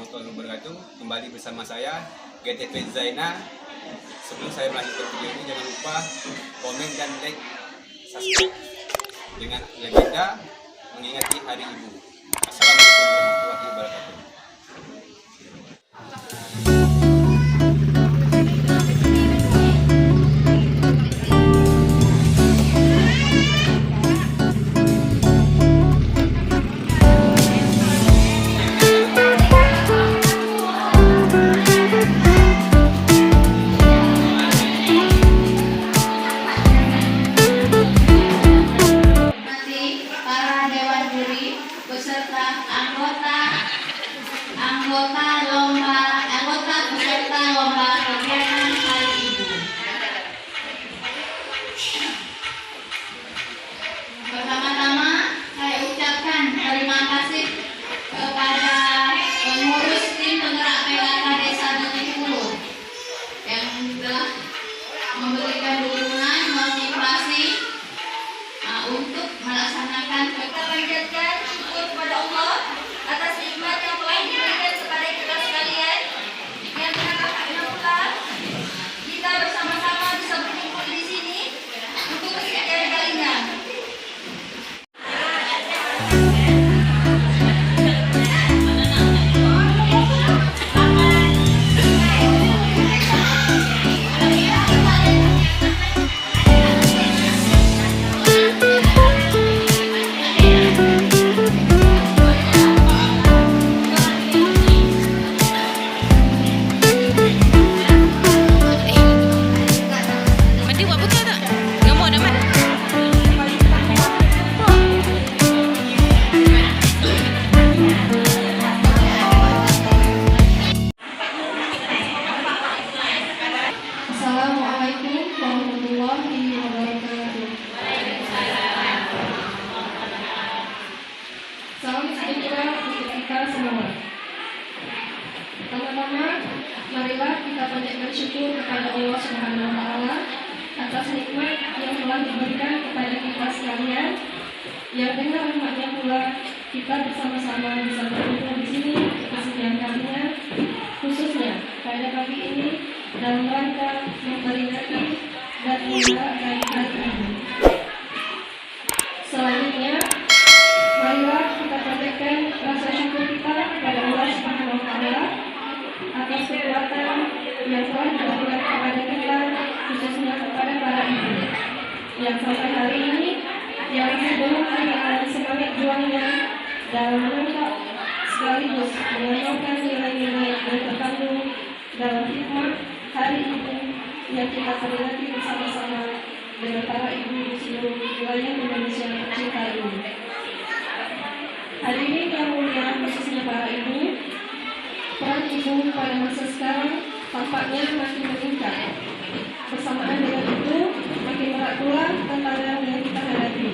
warahmatullahi wabarakatuh. Kembali bersama saya GTP Zaina. Sebelum saya melanjutkan video ini, jangan lupa komen dan like, subscribe dengan legenda mengingati Hari Ibu. Assalamualaikum warahmatullahi wabarakatuh. Beserta anggota peserta lomba kegiatan Hari Ibu. Pertama-tama saya ucapkan terima kasih kepada pengurus tim penggerak PKK Desa Betingulu yang telah memberikan dukungan motivasi untuk melaksanakan. Kita panjatkan syukur kepada Allah atas nikmat yang telah diberikan kepada kita sekalian. Yang dengan kakaknya pula kita bersama-sama bisa berkumpul di sini untuk kesekian kalinya. Assalamualaikum warahmatullahi wabarakatuh. Salam sejahtera untuk kita semua. Pertama-tama, marilah kita panjatkan syukur kepada Allah Subhanahu wa Ta'ala atas nikmat yang telah diberikan kepada kita sekalian, yang dengan rahmatnya pula kita bersama-sama bisa berkumpul di sini kesekian kalinya, khususnya pada pagi ini dalam rangka memperingati dan menyalakan Hari Ibu. Selanjutnya, marilah kita panjatkan rasa syukur kita kepada Allah Subhanahu wa Ta'ala atas kekuatan yang telah diberikan kepada kita, khususnya kepada para ibu yang sampai hari ini yang belum kehilangan semangat juangnya dalam menangkap sekaligus mengamalkan nilai-nilai yang terkandung dalam hikmah Hari Ibu yang kita peringati bersama-sama dengan para ibu di seluruh wilayah Indonesia tercinta ini. Hari ini yang mulia, khususnya para ibu, peran ibu pada masa sekarang tampaknya makin meningkat. Bersamaan dengan itu, makin berat pula tantangan yang kita hadapi.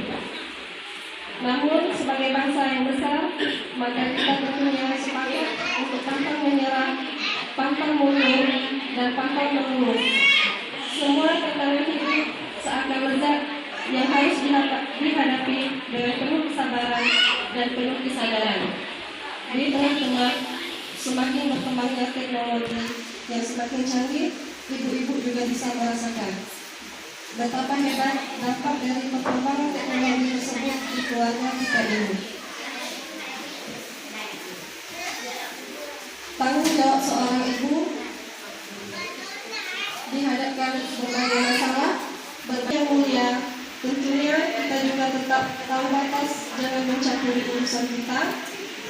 Namun, sebagai bangsa yang besar, maka kita tentunya sepakat untuk pantang menyerah, pantang mundur, dan pantang mengeluh. Semua tantangan hidup seakan lezat yang harus dihadapi dengan penuh kesabaran dan penuh kesadaran. Di tengah-tengah semakin berkembangnya teknologi yang semakin canggih, ibu-ibu juga bisa merasakan betapa hebat dampak dari perkembangan teknologi tersebut di keluarga kita ini. Tanggung jawab seorang ibu dihadapkan berbagai masalah, berbagai mulia. Tentunya kita juga tetap tahu batas, jangan mencampuri urusan kita,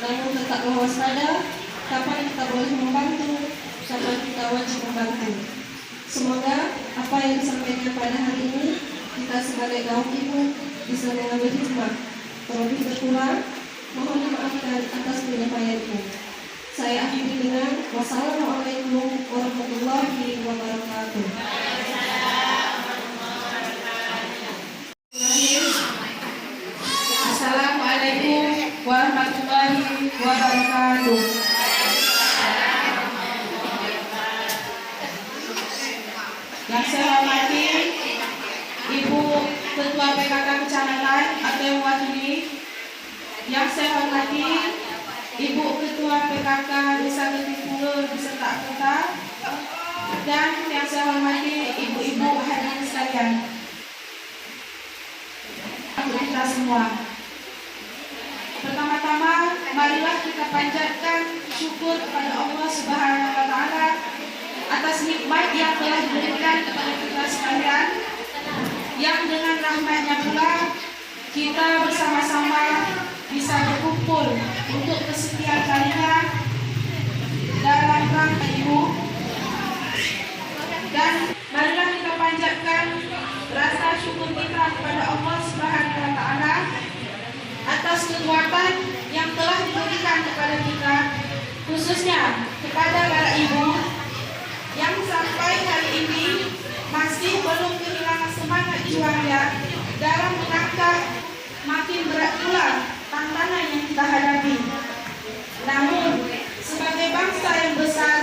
namun tetap waspada kapan kita boleh membantu, kapan kita wajib membantu. Semoga apa yang disampaikan pada hari ini kita sebagai kaum ibu bisa mengambil hikmah. Terlebih berkurang, mohon dimaafkan atas penyampaianku. Saya akhiri dengan wassalamualaikum warahmatullahi wabarakatuh. Assalamualaikum warahmatullahi wabarakatuh. Yang saya hormati Ibu Ketua PKK Kecamatan atau yang mewakili, yang saya hormati Ibu Ketua PKK Desa Getipulu beserta anggota, dan yang saya hormati ibu-ibu hadirin sekalian. Untuk kita semua. Pertama-tama, marilah kita panjatkan syukur kepada Allah Subhanahu wa Ta'ala atas nikmat yang telah diberikan kepada kita sekalian, yang dengan rahmatnya pula kita bersama-sama bisa berkumpul untuk kesekian kalinya dalam rangka Ibu. Dan marilah kita panjatkan rasa syukur kita kepada Allah Subhanahu wa Ta'ala atas kekuatan yang telah diberikan kepada kita, khususnya kepada para ibu yang sampai hari ini masih belum kehilangan semangat juangnya dalam menangkap makin berat pula tantangan yang kita hadapi. Namun, sebagai bangsa yang besar,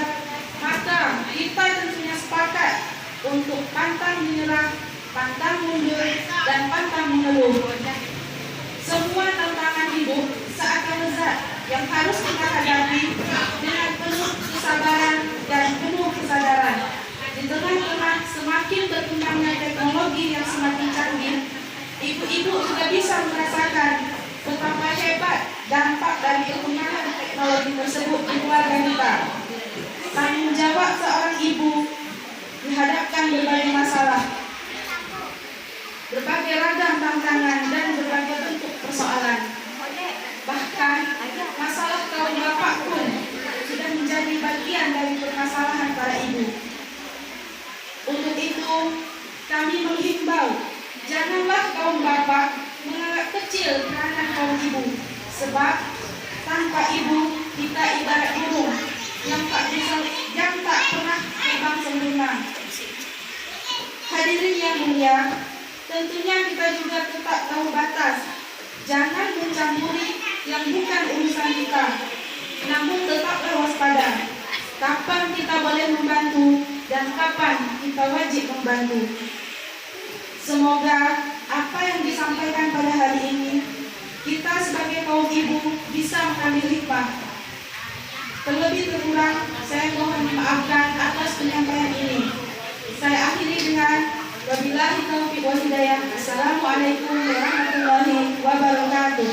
maka kita tentunya sepakat untuk pantang menyerah, pantang mundur, dan pantang mengeluh. Semua tantangan hidup seakan lezat yang harus kita hadapi dengan penuh kesabaran dan penuh kesadaran. Di tengah-tengah semakin berkembangnya teknologi yang semakin canggih, ibu-ibu juga bisa merasakan betapa hebat dampak dari perkembangan teknologi tersebut di keluarga kita. Tanggung jawab seorang ibu dihadapkan berbagai masalah, berbagai ragam tantangan, dan berbagai bentuk persoalan. Bahkan masalah kaum bapak pun sudah menjadi bagian dari permasalahan para ibu. Untuk itu, kami menghimbau, janganlah kaum bapak menganggap kecil peranan kaum ibu, sebab tanpa ibu kita ibarat burung yang tak pernah terbang sempurna. Hadirin yang mulia, tentunya kita juga tetap tahu batas. Jangan mencampuri yang bukan urusan kita, namun tetaplah waspada. Kapan kita boleh membantu dan kapan kita wajib membantu. Semoga apa yang disampaikan pada hari ini, kita sebagai kaum ibu bisa mengambil hikmah. Terlebih terkurang, saya mohon dimaafkan atas penyampaian ini. Saya akhiri dengan wabillahi taufiq wal hidayah. Assalamualaikum warahmatullahi wabarakatuh.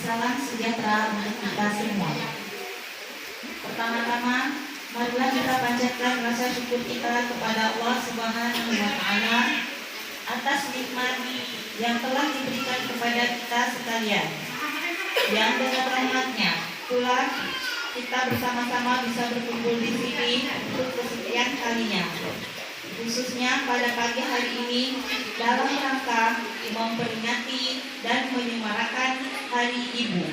Salam sejahtera untuk kita semua. Pertama-tama, marilah kita panjatkan rasa syukur kita kepada Allah Subhanahu wa Ta'ala atas nikmat yang telah diberikan kepada kita sekalian. Yang dengan rahmatnya pula kita bersama-sama bisa berkumpul di sini untuk kesekian kalinya, khususnya pada pagi hari ini dalam rangka memperingati dan menyemarakan Hari Ibu.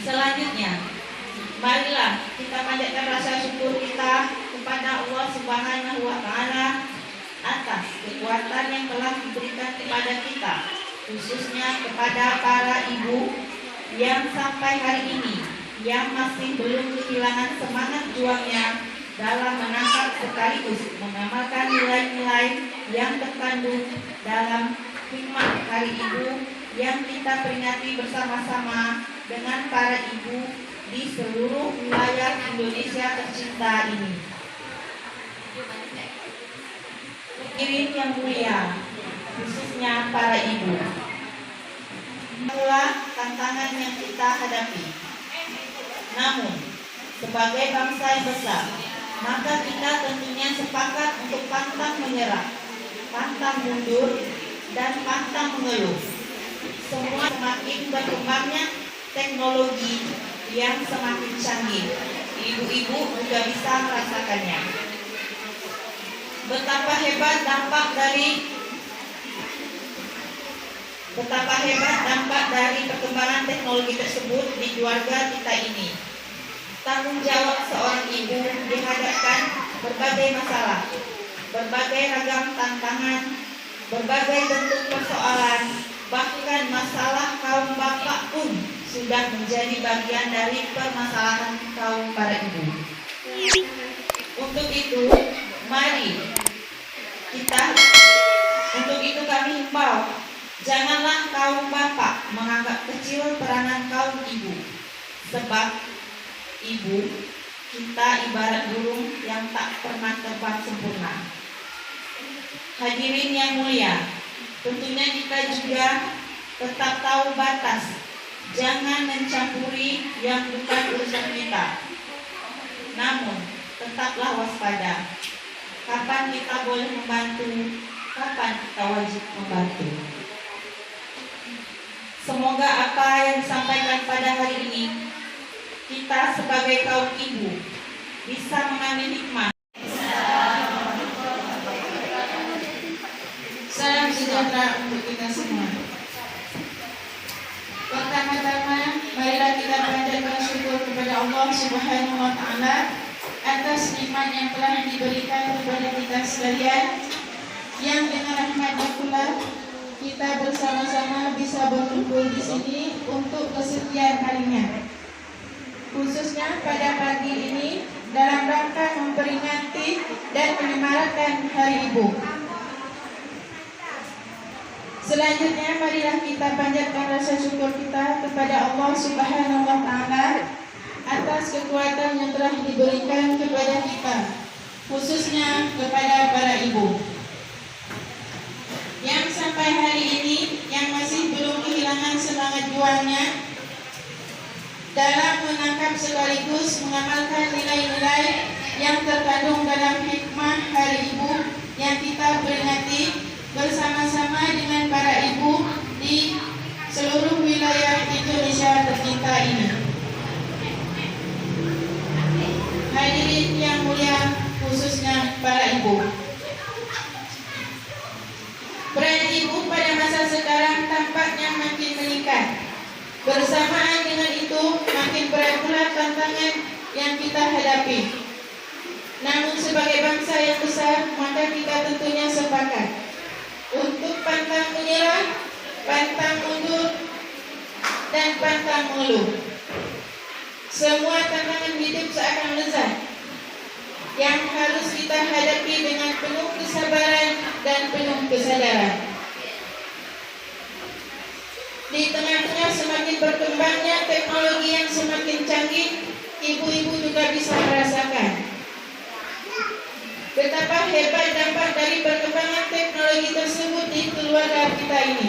Selanjutnya, marilah kita panjatkan rasa syukur kita kepada Allah Subhanahu wa Ta'ala atas kekuatan yang telah diberikan kepada kita, khususnya kepada para ibu yang sampai hari ini yang masih belum kehilangan semangat juangnya dalam menangkap sekaligus mengamalkan nilai-nilai yang terkandung dalam hikmah Hari Ibu yang kita peringati bersama-sama dengan para ibu di seluruh wilayah Indonesia tercinta ini. Hadirin yang mulia, khususnya para ibu, itulah tantangan yang kita hadapi. Namun, sebagai bangsa yang besar, maka kita tentunya sepakat untuk pantang menyerah, pantang mundur, dan pantang mengeluh. Semua semakin berkembangnya teknologi yang semakin canggih. Ibu-ibu juga bisa merasakannya. Betapa hebat dampak dari perkembangan teknologi tersebut di keluarga kita ini. Tanggung jawab seorang ibu dihadapkan berbagai masalah, berbagai ragam tantangan, berbagai bentuk persoalan, bahkan masalah kaum bapak pun sudah menjadi bagian dari permasalahan kaum para ibu. Untuk itu, mari kita Untuk itu kami himbau, janganlah kaum bapak menganggap kecil peranan kaum ibu. Sebab ibu kita ibarat burung yang tak pernah terbang sempurna. Hadirin yang mulia, tentunya kita juga tetap tahu batas. Jangan mencampuri yang bukan urusan kita. Namun, tetaplah waspada. Kapan kita boleh membantu, kapan kita wajib membantu. Semoga apa yang disampaikan pada hari ini, kita sebagai kaum ibu bisa mengambil hikmah. Salam sejahtera untuk kita semua. Pertama-tama, marilah kita panjatkan syukur kepada Allah Subhanahu wa Ta'ala atas nikmat yang telah diberikan kepada kita sekalian, yang dengan rahmatnya pula kita bersama-sama bisa berkumpul di sini untuk kesekian kalinya. Khususnya pada pagi ini dalam rangka memperingati dan menyemarakan Hari Ibu. Selanjutnya, marilah kita panjatkan rasa syukur kita kepada Allah Subhanahu wa Ta'ala atas kekuatan yang telah diberikan kepada kita, khususnya kepada para ibu yang sampai hari ini yang masih belum kehilangan semangat juangnya dalam menangkap sekaligus mengamalkan nilai-nilai yang terkandung dalam hikmah Hari Ibu yang kita peringati bersama-sama dengan para ibu di seluruh wilayah Indonesia tercinta ini. Hadirin yang mulia, khususnya para ibu. Peran ibu pada masa sekarang tampaknya makin meningkat. Bersamaan dengan itu, makin berat pula tantangan yang kita hadapi. Namun sebagai bangsa yang besar, maka kita tentunya sepakat untuk pantang menyerah, pantang mundur, dan pantang mengeluh. Semua tantangan hidup seakan lezat yang harus kita hadapi dengan penuh kesabaran dan penuh kesadaran. Di tengah-tengah semakin berkembangnya teknologi yang semakin canggih, ibu-ibu juga bisa merasakan betapa hebat dampak dari perkembangan teknologi tersebut di keluarga kita ini.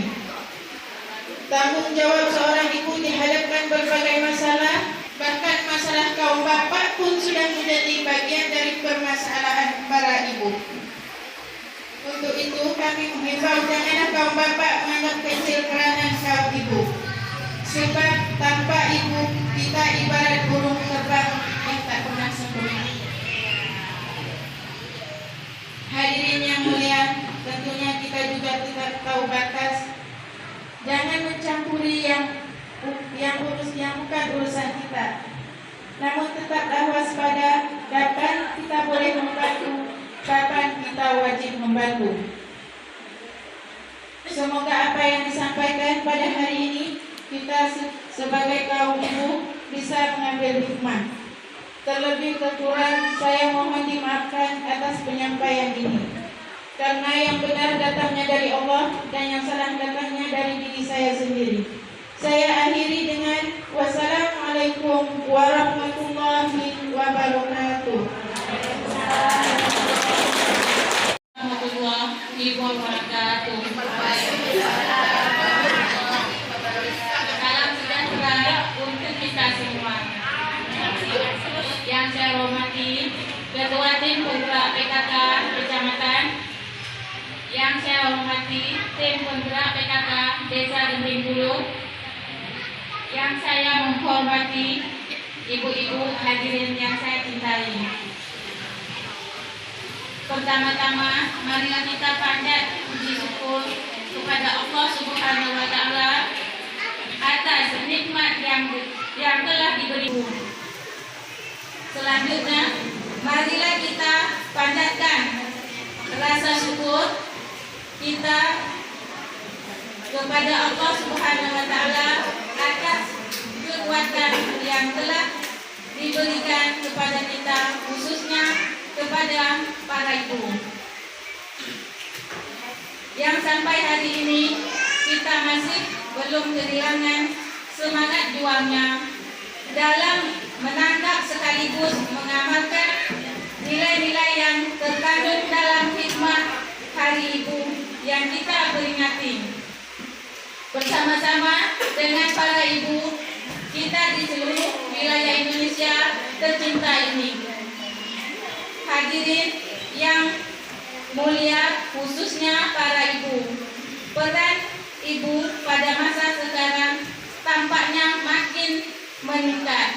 Tanggung jawab seorang ibu dihadapkan berbagai masalah, bahkan masalah kaum bapak pun sudah menjadi bagian dari permasalahan para ibu. Untuk itu kami menghimbau janganlah kaum bapak menganggap kecil peranan kaum ibu. Sebab tanpa ibu kita ibarat burung terbang yang tak pernah sempurna. Hadirin yang mulia, tentunya kita juga tetap tahu batas. Jangan mencampuri yang bukan urusan kita. Namun tetaplah waspada, kapan kita boleh membantu, kapan kita wajib membantu. Semoga apa yang disampaikan pada hari ini kita sebagai kaum ibu bisa mengambil hikmah. Terlebih kekurang saya mohon dimaafkan atas penyampaian ini, karena yang benar datangnya dari Allah dan yang salah datangnya dari diri saya sendiri. Saya akhiri dengan wassalamualaikum warahmatullahi wabarakatuh. Warahmatullahi wabarakatuh. Salam sejahtera untuk kita semua. Yang saya hormati Ketua Tim Penggerak PKK Kecamatan, yang saya hormati Tim Penggerak PKK Desa Genting Bulu, yang saya menghormati ibu-ibu hadirin yang saya cintai. Pertama-tama, marilah kita panjat puji syukur kepada Allah Subhanahu wa Ta'ala atas nikmat yang telah diberi. Selanjutnya, marilah kita panjatkan rasa syukur kita kepada Allah Subhanahu wa Ta'ala atas kekuatan yang telah diberikan kepada kita, khususnya kepada para ibu. yang sampai hari ini kita masih belum kehilangan semangat juangnya dalam menangkap sekaligus mengamalkan nilai-nilai yang terkandung dalam hikmah Hari Ibu yang kita peringati. Bersama-sama dengan para ibu kita di seluruh wilayah Indonesia tercinta ini. Hadirin yang mulia, khususnya para ibu, peran ibu pada masa sekarang tampaknya makin meningkat.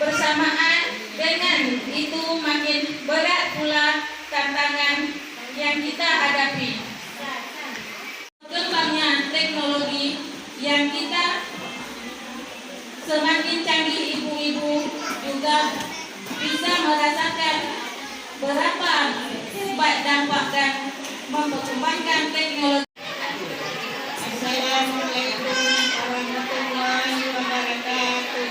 Bersamaan dengan itu makin berat pula tantangan yang kita hadapi. Berkembangnya teknologi yang kita semakin canggih, ibu-ibu juga bisa merasakan berapa baik dampak dan memperkembangkan teknologi. Assalamualaikum warahmatullahi wabarakatuh.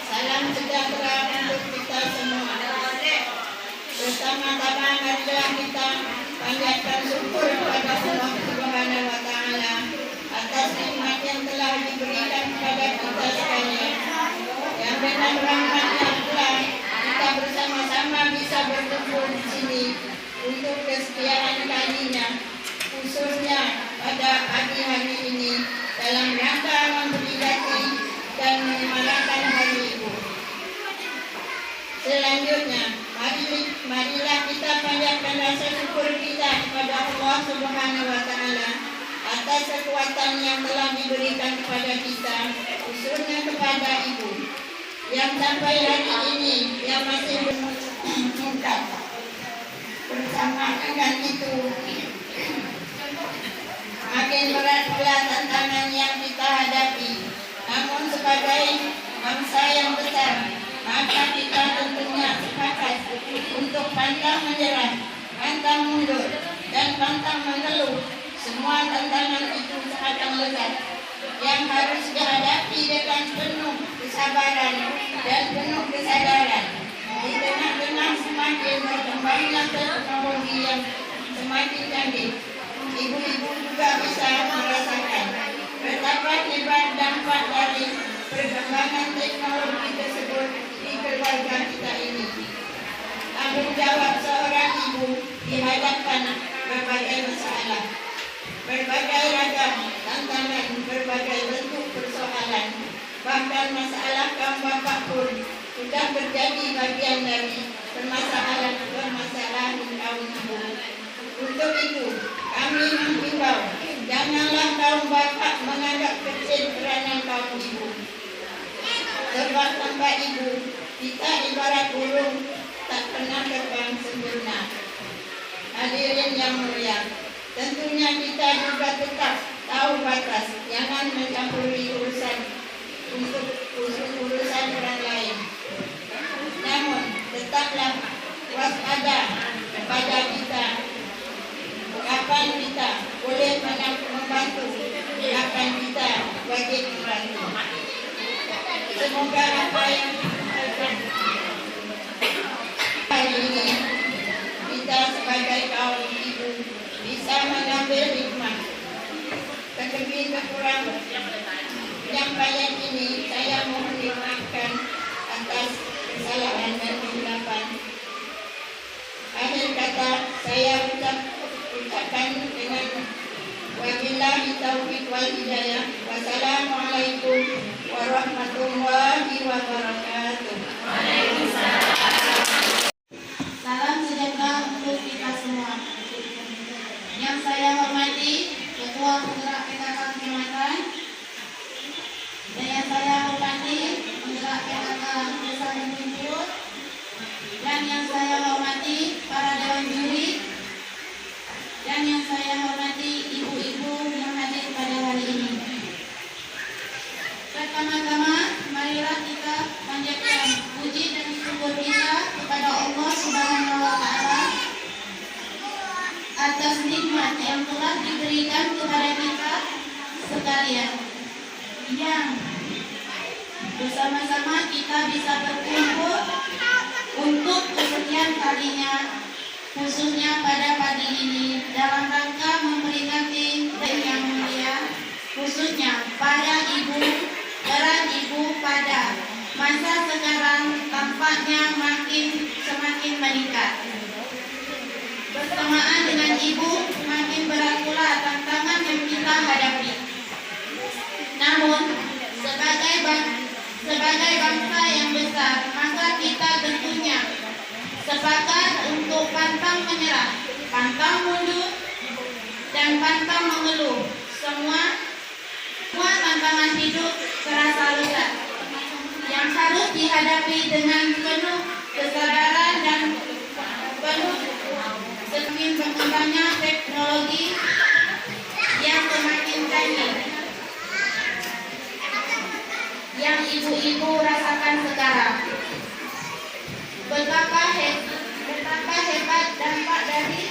Salam sejahtera untuk kita semua. Bersama-sama marilah kita panjatkan syukur kepada Allah Subhanahu wa taala atas nikmat yang telah diberikan kepada kita sekalian. Yang dengan rahmat-Nya pula kita bersama-sama bisa berkumpul di sini untuk kesekian kalinya, khususnya pada pagi hari ini dalam rangka memperingati dan menyemarakan Hari Ibu. Selanjutnya, marilah kita panjatkan rasa syukur kita kepada Allah Subhanahu wa taala atas kekuatan yang telah diberikan kepada kita, khususnya kepada ibu yang sampai hari ini yang masih meningkat. Bersama dengan itu, makin berat pula tantangan yang kita hadapi. Namun sebagai bangsa yang besar, maka kita tentunya sepakat untuk pantang menyerah, pantang mundur, dan pantang mengeluh. Semua tantangan itu akan lezat yang harus dihadapi dengan penuh kesabaran dan penuh kesadaran. Di tengah-tengah semakin berkembangnya teknologi yang semakin canggih, ibu-ibu juga bisa merasakan betapa hebat dampak dari perkembangan teknologi tersebut di keluarga kita ini. Tanggung jawab seorang ibu dihadapkan berbagai masalah, berbagai ragam tantangan, berbagai bentuk persoalan, bahkan masalah kaum bapak pun sudah menjadi bagian dari permasalahan kaum ibu. Untuk itu, kami menghimbau, janganlah kaum bapak menganggap kecil peranan kaum ibu. Sebab tanpa ibu, kita ibarat burung tak pernah terbang sempurna. Hadirin yang mulia, tentunya kita juga tetap tahu batas, jangan mencampuri urusan orang lain. Namun, tetaplah waspada kepada kita. Kapan kita boleh membantu, kapan kita wajib membantu. Semoga apa yang hari ini kita sebagai kaum ibu bisa mengambil hikmah. Terlebih kurang penyampaian ini saya mohon dimaafkan atas kesalahan dan kesilapan. Akhir kata saya ucapkan dengan wabillahi taufiq wal hidayah. Wassalamualaikum warahmatullahi wabarakatuh. Salam sejahtera untuk kita semua. Yang saya hormati Ketua Penggerak PKK Kecamatan, dan yang saya hormati Penggerak PKK Desa Bendungbur, dan yang saya hormati para dewan juri, dan yang saya hormati ibu-ibu yang hadir pada hari ini. Pertama-tama, marilah kita panjatkan puji dan syukur kita kepada Allah Subhanahu wa taala atas nikmat yang telah diberikan kepada kita sekalian, yang bersama-sama kita bisa berkumpul untuk kesekian kalinya, khususnya pada pagi ini dalam rangka memperingati hari yang mulia, khususnya para ibu, peran ibu pada masa sekarang tampaknya semakin meningkat. Bersamaan dengan ibu, makin berat pula tantangan yang kita hadapi. Namun, sebagai bangsa yang besar, maka kita tentunya sepakat untuk pantang menyerah, pantang mundur, dan pantang mengeluh. Semua tantangan hidup terasa berat yang harus dihadapi dengan penuh kesabaran dan penuh semakin berkembangnya teknologi yang semakin canggih yang ibu-ibu rasakan sekarang. Betapa hebat dampak dari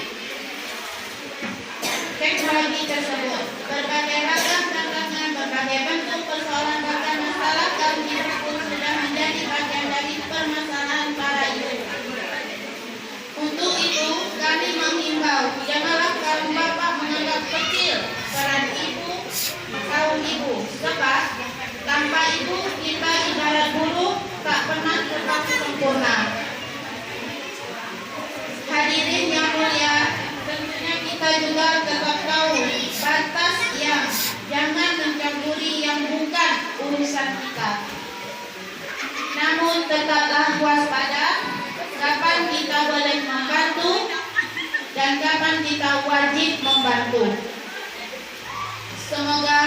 teknologi tersebut. Berbagai ragam tantangan, berbagai bentuk persoalan bahkan masalah kaum ibu pun sudah menjadi bagian dari permasalahan para ibu. Untuk itu, kami menghimbau, janganlah kaum bapak menganggap kecil peran ibu, kaum ibu, sebab tanpa ibu kita ibarat buruh tak pernah terpaksa sempurna. Hadirin yang mulia, tentunya kita juga tetap tahu batas yang jangan mencampuri yang bukan urusan kita. Namun tetaplah waspada kapan kita boleh membantu dan kapan kita wajib membantu. Semoga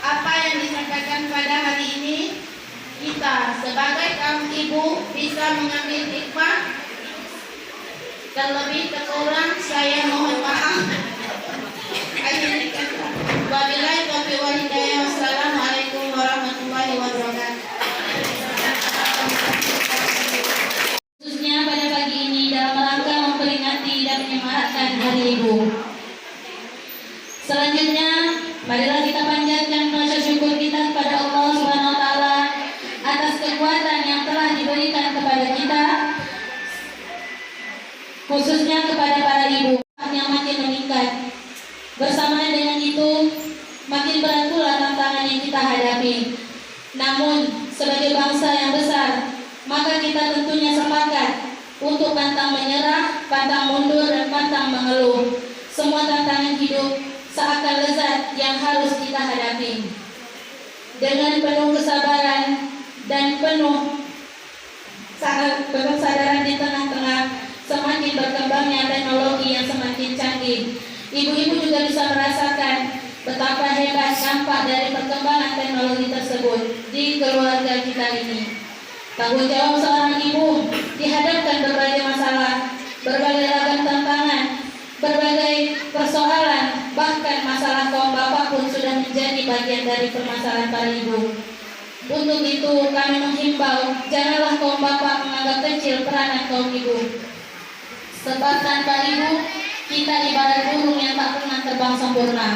apa yang disampaikan pada hari ini kita sebagai kaum ibu bisa mengambil hikmah. Terlebih terkurang saya mohon maaf. Wabillahi taufiq wal hidayah. Wassalamualaikum warahmatullahi wabarakatuh. Khususnya pada pagi ini dalam rangka memperingati dan menyemarakan Hari Ibu. Selanjutnya, marilah kita panjatkan rasa syukur kita kepada Allah Subhanahu wa taala atas kekuatan yang telah diberikan kepada kita, khususnya kepada para ibu yang makin meningkat. Bersamaan dengan itu, makin berat pula tantangan yang kita hadapi. Namun, sebagai bangsa yang besar, maka kita tentunya sepakat untuk pantang menyerah, pantang mundur, dan pantang mengeluh. Semua tantangan hidup seakan lezat yang harus kita hadapi. Dengan penuh kesabaran dan penuh kesadaran di tengah-tengah semakin berkembangnya teknologi yang semakin canggih, ibu-ibu juga bisa merasakan betapa hebat dampak dari perkembangan teknologi tersebut di keluarga kita ini. Tanggung jawab seorang ibu dihadapkan berbagai masalah, berbagai ragam tantangan, berbagai persoalan, bahkan masalah kaum bapak pun sudah menjadi bagian dari permasalahan para ibu. Untuk itu kami menghimbau, janganlah kaum bapak menganggap kecil peranan kaum ibu. Sebab tanpa ibu, kita ibarat burung yang tak pernah terbang sempurna.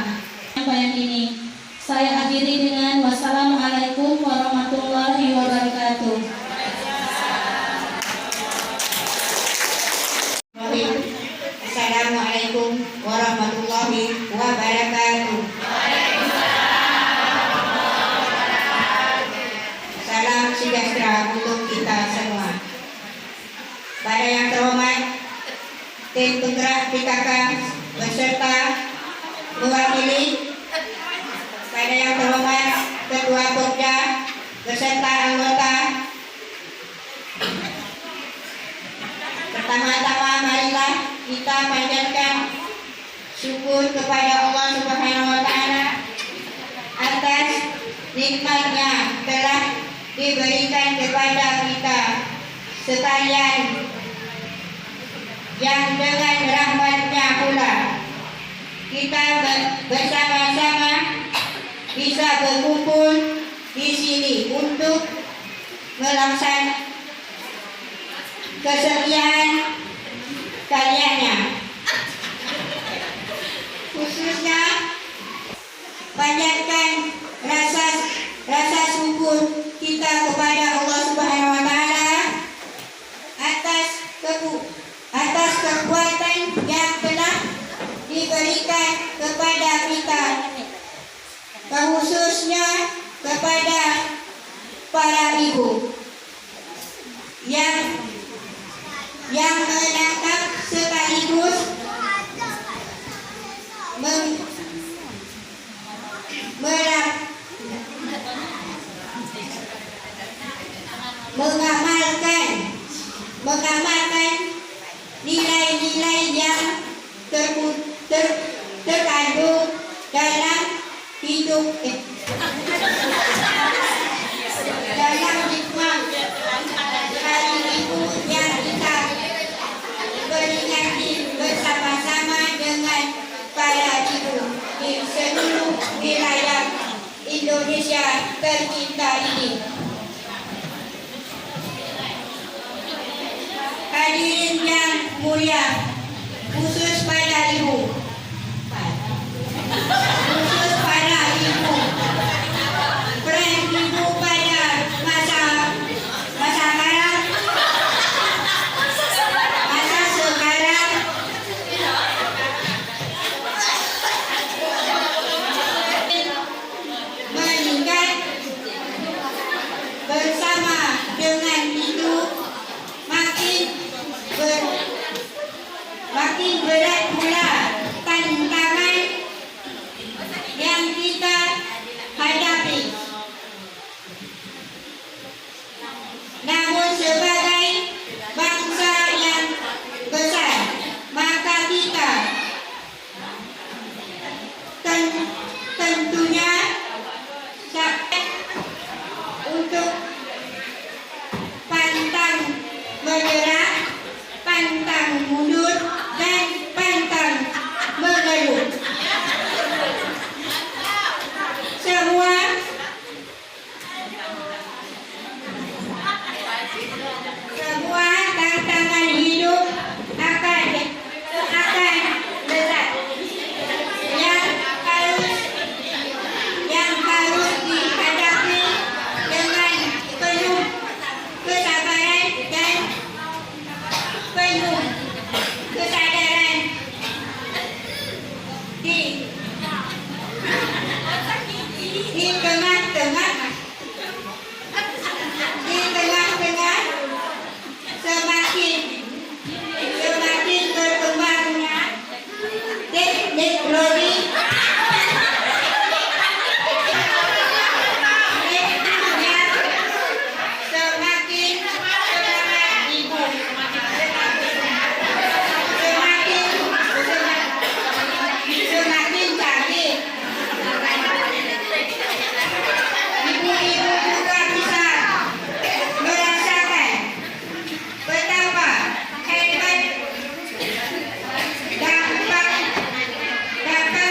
Yang ini saya akhiri dengan wassalamualaikum warahmatullahi wabarakatuh. Assalamualaikum warahmatullahi wabarakatuh. Salam sejahtera untuk kita semua. Pada yang terhormat tim penggerak PKK beserta mewakili, pada yang terhormat Ketua Pokja beserta anggota. Pertama-tama marilah kita panjatkan syukur kepada Allah Subhanahu wa taala atas nikmatnya telah diberikan kepada kita sekalian, yang dengan rahmatnya pula kita bersama-sama bisa berkumpul di sini untuk melaksanakan kesekian kaliannya. Khususnya panjatkan rasa syukur kita kepada Allah Subhanahu wa taala atas kepada para ibu yang menangkap sekaligus mengamalkan nilai-nilai yang terkandung dalam hidup dalam hikmah hari ibu yang kita peringati bersama-sama dengan para ibu di seluruh wilayah Indonesia tercinta ini. Hadirin yang mulia, khusus pada ibu, peran ibu pada masa sekarang meningkat bersama dengan itu makin berat pula tantangan yang kita hadapi. Namun sebagai bangsa yang besar, maka kita tentunya dapat untuk pantang menyerah, pantang mundur, dan pantang mengeluh. Semua tantangan hidup akan berat yang harus dihadapi dengan penuh kesabaran dan penuh kesadaran di tengah-tengah semakin berkembangnya teknologi semakin semangat ibu semakin canggih. Ibu-ibu juga bisa merasakan betapa hebat dampak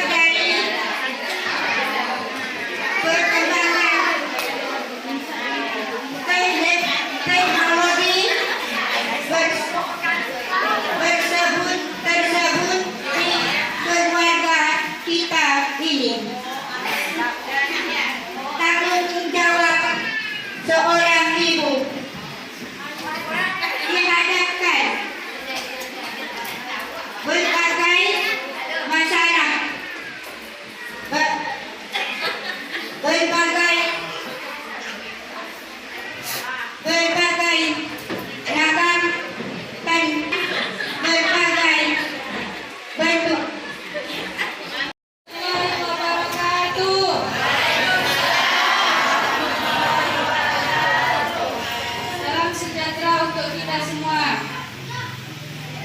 dari perkembangan teknologi tersebut di keluarga kita ini. Tanggung jawab seorang ibu dihadapkan berbagai masalah, berbagai ragam dan berbagai bentuk. Salam sejahtera untuk kita semua.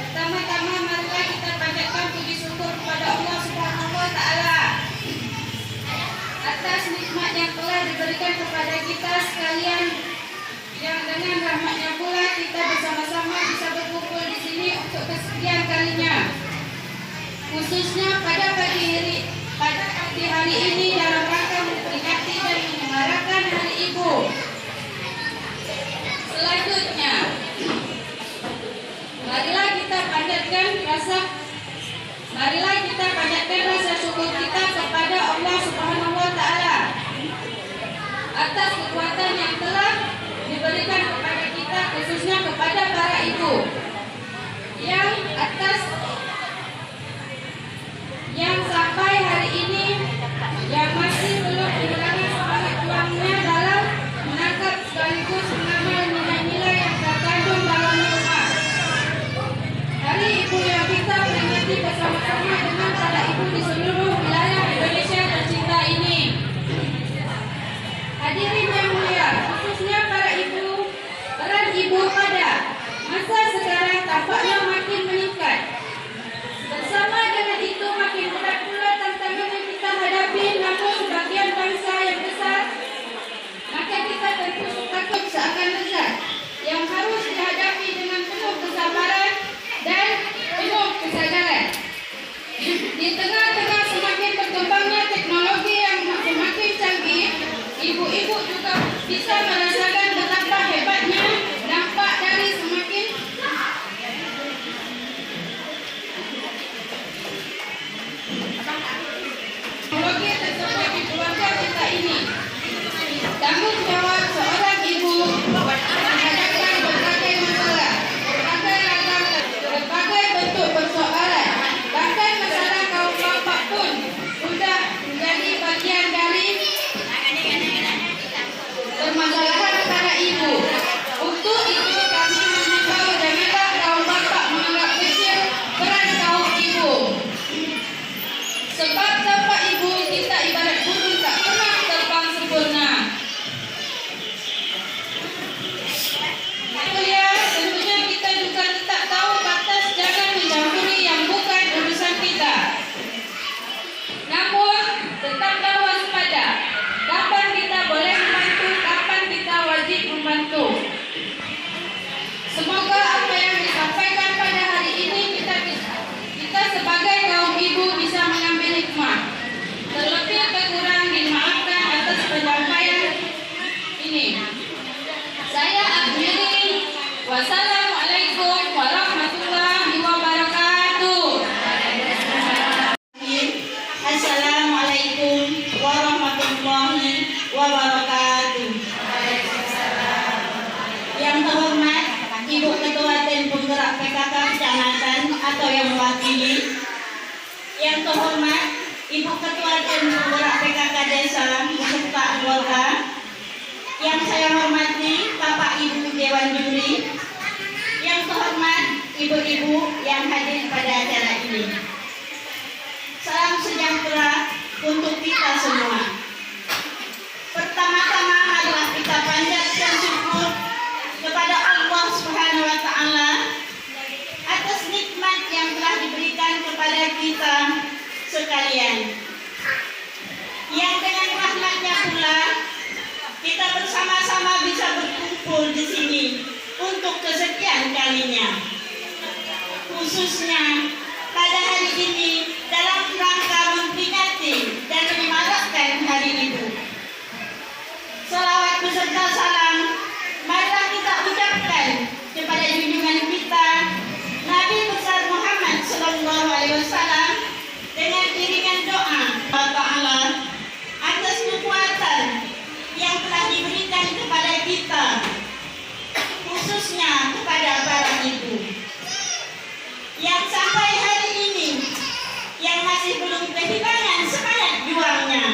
Pertama-tama marilah kita panjatkan puji syukur kepada Allah Subhanahu wa taala atas nikmat yang telah diberikan kepada kita sekalian, yang dengan rahmatnya pula kita bersama-sama bisa berkumpul di sini untuk kesekian kalinya. Khususnya pada pagi hari ini dalam rangka memperingati dan menyemarakan Hari Ibu. Selanjutnya, marilah kita panjatkan rasa syukur kita kepada Allah Subhanahu wa taala atas kekuatan yang telah diberikan kepada kita, khususnya kepada para ibu yang sampai hari ini yang masih ibu pada masa sekarang tampaknya makin meningkat. Bersama dengan itu makin berat pula tantangan yang kita hadapi, namun sebagian bangsa yang besar, maka kita tentu takut seakan lezat yang harus dihadapi dengan penuh kesabaran dan penuh kesadaran. Di tengah-tengah semakin berkembangnya teknologi yang semakin canggih, ibu-ibu juga bisa merasakan betapa hebatnya dampak dari semakin teknologi tersebut di keluarga kita ini. Tanggung jawab seorang ibu menghadapkan berbagai masalah, berbagai bentuk persoalan, bahkan masalah kaum bapak pun sudah menjadi bagian dari permasalahan para ibu. Untuk itu kami menghimbau janganlah kaum bapak menganggap kecil peran kaum ibu. Sebab tanpa ibu kita ibarat burung tak pernah terbang sempurna. Ya, tentunya kita juga tetap tahu batas jangan mencampuri yang bukan urusan kita. Namun, tetaplah waspada. Kapan kita boleh membantu, kapan kita wajib membantu. Semoga apa yang disampaikan pada hari ini kita sebagai kaum ibu bisa mengambil hikmah. Terlebih kekurang dimaafkan atas penyampaian ini. Saya akhiri. Wassalamualaikum warahmatullahi wabarakatuh. Assalamualaikum warahmatullahi wabarakatuh. Yang terhormat Ibu Ketua Tim Penggerak PKK Kecamatan atau yang mewakili. Yang terhormat Ibu Ketua Tim Penggerak PKK Desa beserta anggota. Yang saya hormati Bapak Ibu Dewan Juri. Yang terhormat ibu-ibu yang hadir pada acara ini. Salam sejahtera untuk kita semua. Pertama-tama adalah kita panjatkan syukur kepada Allah Subhanahu wa taala atas nikmat yang telah diberikan kepada kita sekalian. Yang dengan rahmatnya pula kita bersama-sama bisa berkumpul di sini untuk kesekian kalinya. Khususnya pada hari ini dalam rangka memperingati dan menyemarakkan Hari Ibu. Salawat beserta salam marilah kita ucapkan kepada junjungan kita Nabi besar Muhammad sallallahu alaihi wasallam dengan iringan doa Allah Ta'ala atas kekuatan yang telah diberikan kepada kita, khususnya kepada para ibu yang sampai hari ini yang masih belum kehilangan semangat juangnya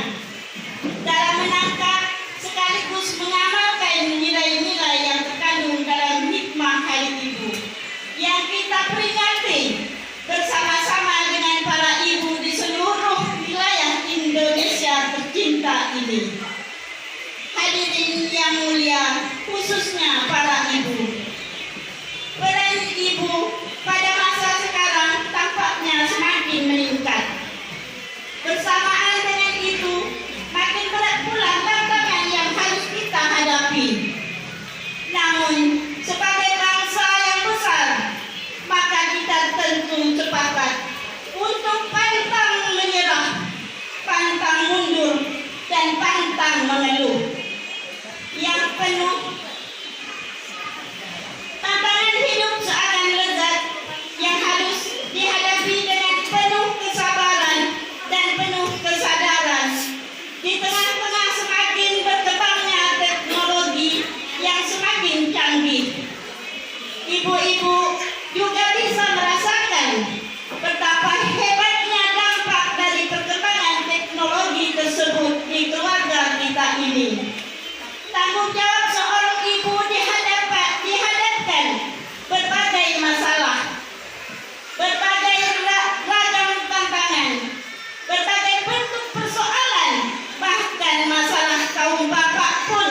dalam menangkap sekaligus mengamalkan nilai-nilai yang terkandung dalam hikmah Hari Ibu yang kita peringati bersama-sama dengan para ibu di seluruh wilayah Indonesia tercinta ini. Hadirin yang mulia, khususnya para ibu. Peran ibu pada masa sekarang tampaknya semakin meningkat. Bersamaan dengan itu, makin berat pula tantangan yang harus kita hadapi. Namun, sebagai bangsa yang besar, maka kita tentu sepakat untuk pantang menyerah, pantang mundur, dan pantang mengeluh. Yang penuh tantangan hidup seakan lezat yang harus dihadapi dengan penuh kesabaran dan penuh kesadaran di tengah-tengah semakin berkembangnya teknologi yang semakin canggih. Ibu-ibu juga bisa merasakan betapa hebatnya dampak dari perkembangan teknologi tersebut di keluarga kita ini. Tanggung jawab seorang ibu dihadapkan berbagai masalah, berbagai ragam tantangan, berbagai bentuk persoalan, bahkan masalah kaum bapak pun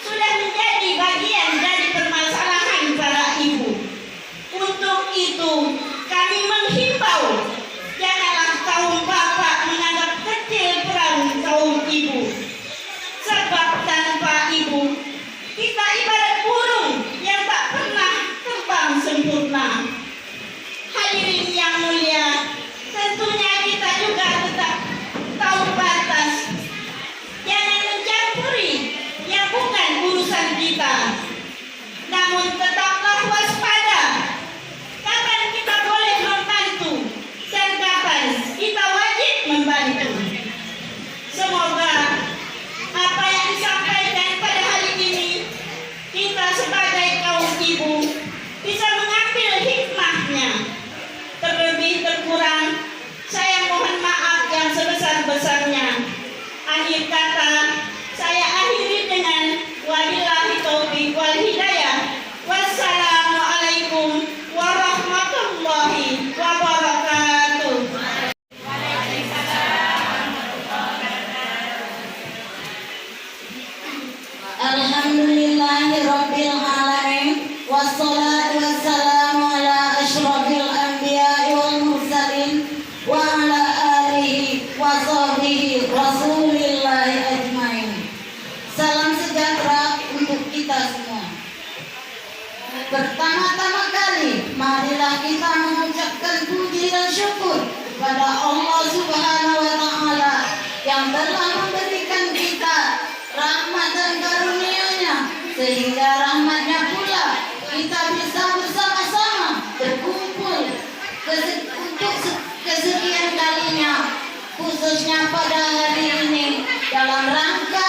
sudah menjadi bagian dari permasalahan kita. Namun tetaplah waspada. Kapan kita boleh membantu dan kapan kita wajib membantu. Semoga apa yang disampaikan pada hari ini kita sebagai kaum ibu bisa mengambil hikmahnya. Terlebih terkurang saya mohon maaf yang sebesar-besarnya. Akhir kata saya akhiri dengan wabillahi taufiq wal hidayah. Wassalamualaikum warahmatullahi wabarakatuh. Alhamdulillahirabbil alamin wassalatu wassalamu ala asyrafil anbiya'i wal mursalin wa ala alihi wa sahbihi rasulillahi ajmain. Salam sejahtera untuk kita semua. Pertama-tama kali marilah kita mengucapkan puji dan syukur kepada Allah Subhanahu wa taala yang telah memberikan kita rahmat dan karunia-Nya, sehingga rahmat-Nya pula kita bisa bersama-sama berkumpul untuk kesekian kalinya, khususnya pada hari ini dalam rangka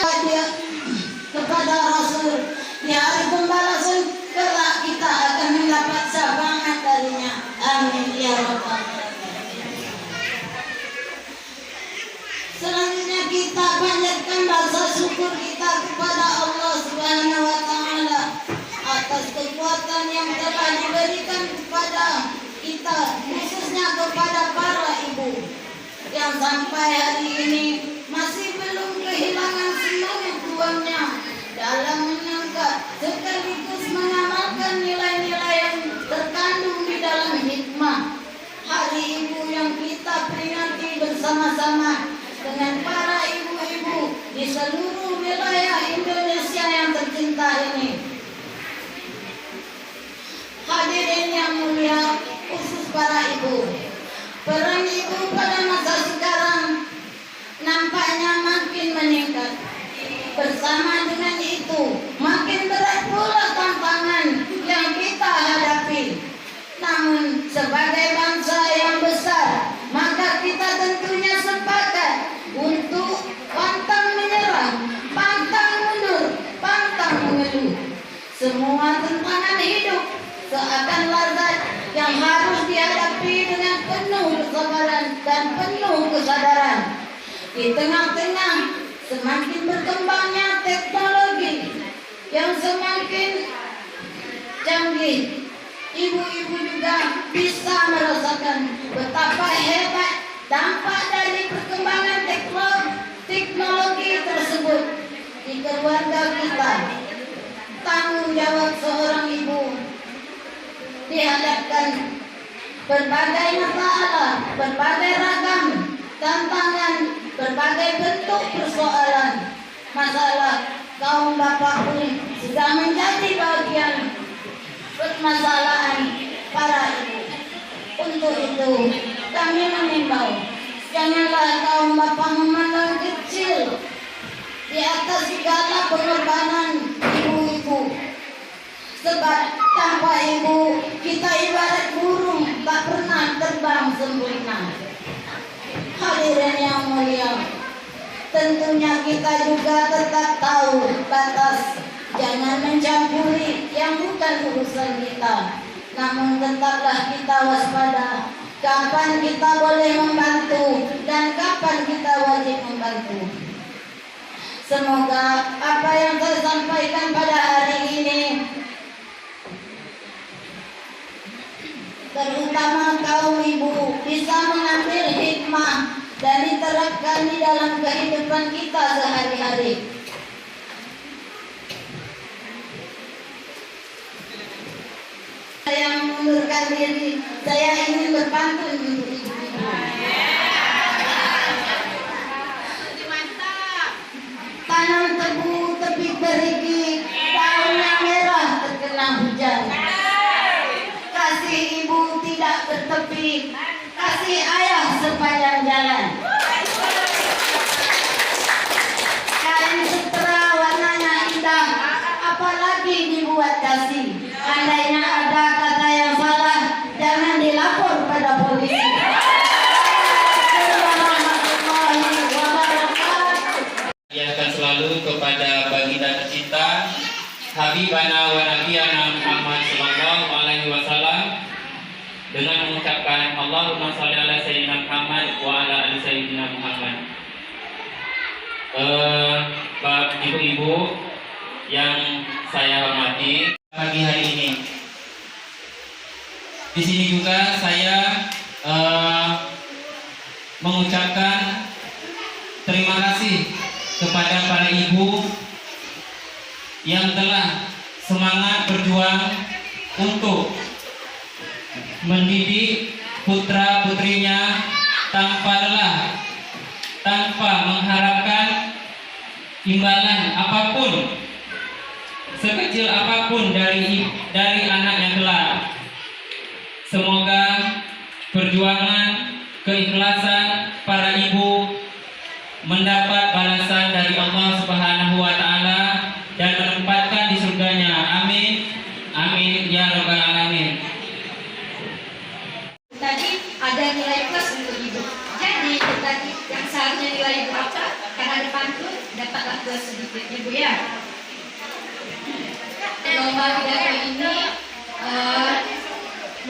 kepada Rasul di hari pembalasan kelak kita akan mendapat syafaat darinya. Amin ya rabbal alamin. Selanjutnya kita panjatkan rasa syukur kita kepada Allah Subhanahu wa taala atas kekuatan yang telah diberikan kepada kita, khususnya kepada para ibu yang sampai hari ini masih belum kehilangan semangat tuannya dalam menyangka sekaligus mengamalkan nilai-nilai yang terkandung di dalam hikmah Hari Ibu yang kita peringati bersama-sama dengan para ibu-ibu di seluruh wilayah Indonesia yang tercinta ini. Hadirin yang mulia, khusus para ibu, peran ibu pada masa sekarang nampaknya makin meningkat. Bersama dengan itu, makin berat pula tantangan yang kita hadapi. Namun sebagai bangsa yang besar, maka kita tentunya sepakat untuk pantang menyerah, pantang mundur, pantang mengeluh. Semua tantangan hidup seakan lazat yang harus dihadapi dengan penuh kesabaran dan penuh kesadaran. Di tengah-tengah semakin berkembangnya teknologi yang semakin canggih, ibu-ibu juga bisa merasakan betapa hebat dampak dari perkembangan teknologi tersebut di keluarga kita. Tanggung jawab seorang ibu dihadapkan berbagai masalah, berbagai ragam tantangan, berbagai bentuk persoalan. Masalah kaum bapak pun sudah menjadi bagian permasalahan para ibu. Untuk itu kami mengimbau, janganlah kaum bapak memandang kecil di atas segala pengorbanan ibu-ibu. Sebab tanpa ibu kita ibarat burung tak pernah terbang sempurna. Hadirin yang mulia, tentunya kita juga tetap tahu batas. Jangan mencampuri yang bukan urusan kita. Namun tetaplah kita waspada. Kapan kita boleh membantu dan kapan kita wajib membantu. Semoga apa yang saya sampaikan pada hari ini, terutama kaum ibu, bisa mengambil hikmah dan diterapkan di dalam kehidupan kita sehari-hari. Saya mengundurkan diri, saya ingin berpantun untuk ibu-ibu. Tanam tebu tepi berigi, daunnya merah terkena hujan. Kasih ibu tidak bertepi, kasih ayah sepanjang jalan. Kain sutra warnanya indah, apalagi buat kasih. Andainya ada kata yang salah, jangan dilapor pada polisi. Warahmatullahi wabarakatuh. Akan selalu kepada baginda tercinta Habibana wa Nabiyana Muhammad sallallahu alaihi wasallam dengan mengucapkan Allahumma shalli ala sayyidina Muhammad wa ala ali sayyidina Muhammad. Bapak ibu-ibu yang saya hormati, pagi hari ini di sini juga saya mengucapkan terima kasih kepada para ibu yang telah semangat berjuang untuk mendidik putra-putrinya tanpa lelah, tanpa mengharapkan imbalan apapun, sekecil apapun dari anaknya kelak. Semoga perjuangan, keikhlasan para ibu mendapat balasan dari Allah Subhanahu wa taala dan menempatkan di surganya. Amin. Amin ya rabbal alamin. Tadi ada nilai plus untuk ibu. Jadi tadi yang seharusnya nilai berapa? Karena depan tuh dapatlah plus sedikit ibu ya. Lomba pidato ini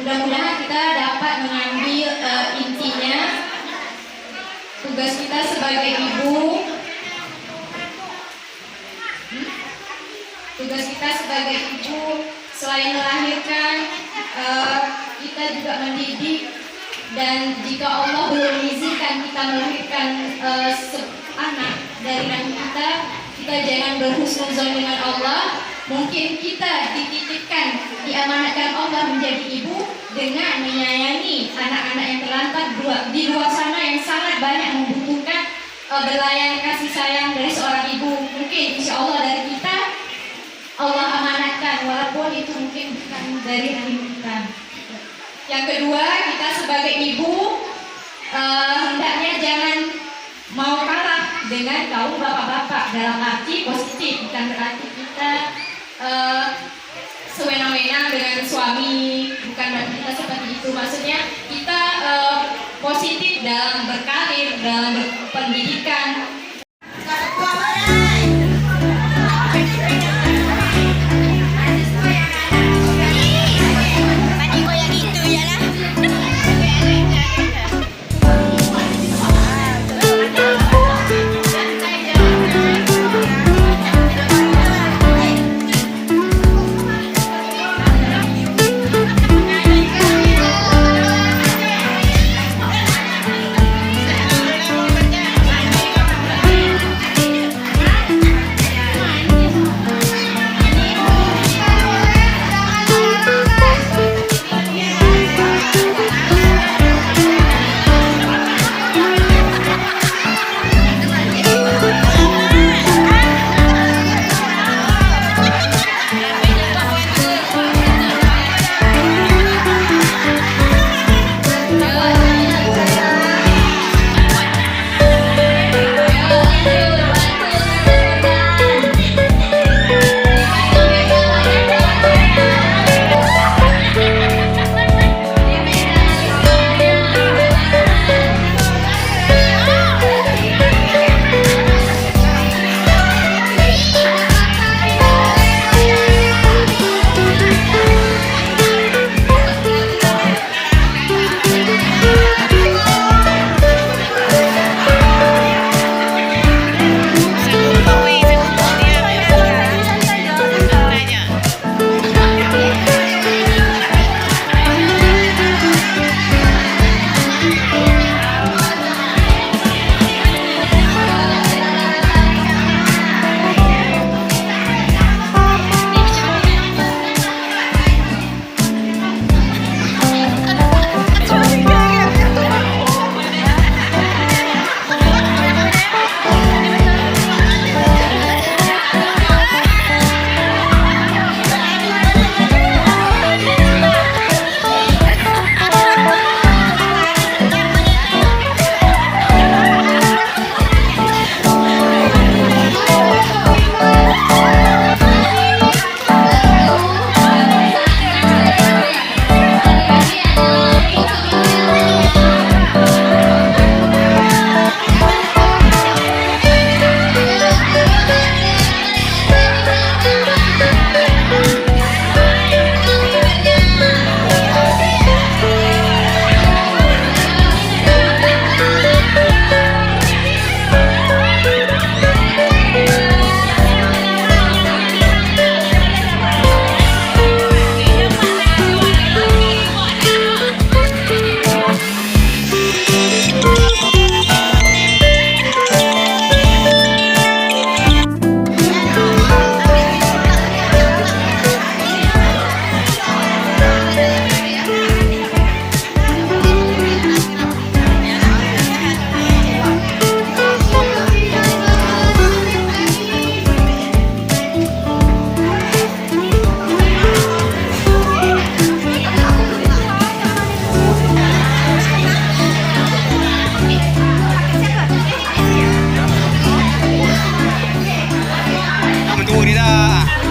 mudah-mudahan kita dapat mengambil intinya. Tugas kita sebagai ibu, selain melahirkan, kita juga mendidik. Dan jika Allah belum mengizinkan kita melahirkan anak dari rahim kita jangan berhusnuzon dengan Allah. Mungkin kita dititipkan, diamanatkan Allah menjadi ibu dengan menyayangi anak-anak yang terlantar di luar sana yang sangat banyak membutuhkan belayan kasih sayang dari seorang ibu. Mungkin insya Allah dari kita Allah amanatkan, walaupun itu mungkin bukan dari rahim kita. Yang kedua, kita sebagai ibu hendaknya jangan mau kalah dengan kaum bapak-bapak dalam arti positif, bukan berarti kita sewenang-wenang dengan suami, bukan berarti kita seperti itu. Maksudnya kita positif dalam berkarir, dalam berpendidikan. Tidak.